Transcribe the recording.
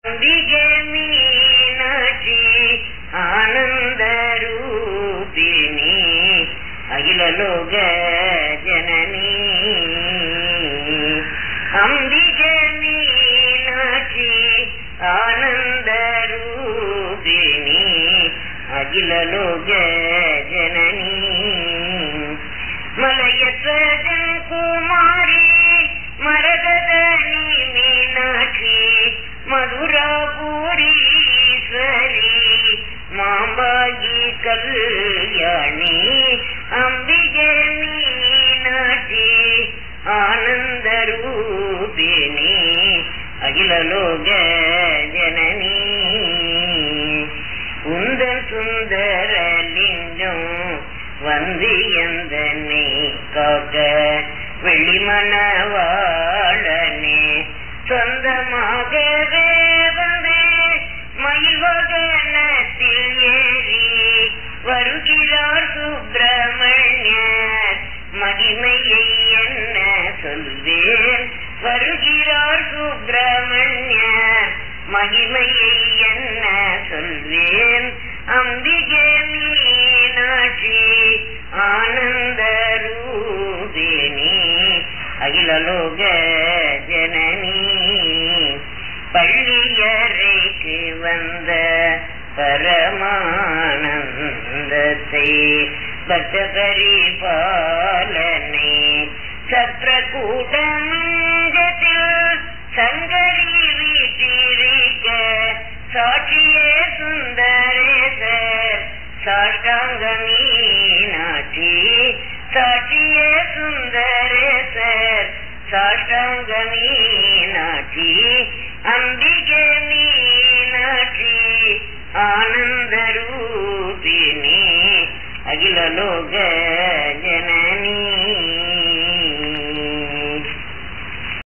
ಅಂಬಿಗೆ ಮೀನಾಕ್ಷಿ ಆನಂದ ರೂಪಿಣಿ ಅಖಿಲ ಲೋಕ ಜನನಿ ಅಂಬಿಗೆ ಮೀನಾಕ್ಷಿ ಆನಂದ ರೂಪಿಣಿ ಅಖಿಲ ಲೋಕ ಜನನಿ ಮಲಯತ್ವಜ ಕುಮಾರಿ ಮರದನಿ ಮೀನಾಕ್ಷಿ ಮಧುರಾಪುರೀಶ್ವರಿ ಮಾಂಬಾಗಿ ಕಲ್ಯಾಣಿ ಅಂಬಿಗೆ ಮೀನಾಕ್ಷಿ ಆನಂದ ರೂಪಿಣಿ ಅಖಿಲ ಲೋಕ ಜನನಿ உந்தன் சுந்தர லிங்கம் வந்து எந்தனை காக்க வெளிமணவாளனே சொந்தமாகவே வந்து மயில் வகனத்தில் ஏறி வருகிறார் சுப்பிரமணியர் மகிமையை என்ன சொல்வேன் வருகிறார் சுப்பிரமணியர் மகிமையை என்ன சொல்வேன் அம்பிகே மீனாட்சி ஆனந்த ரூபிணி அகில லோக ஜனனி பள்ளியறைக்கு வந்த பரமானந்தத்தை பக்த பரிபாலனை சத்ரகூடமங்கத்தில் சங்கரி வீட்டிருக்க சாட்சியே சுந்தரேசர் சாஷ்டாங்க மீனாட்சி சாட்சியே சுந்தரேசர் சாஷ்டாங்க மீனாட்சி அம்பிகே மீனாட்சி ஆனந்த ரூபிணி அகில லோக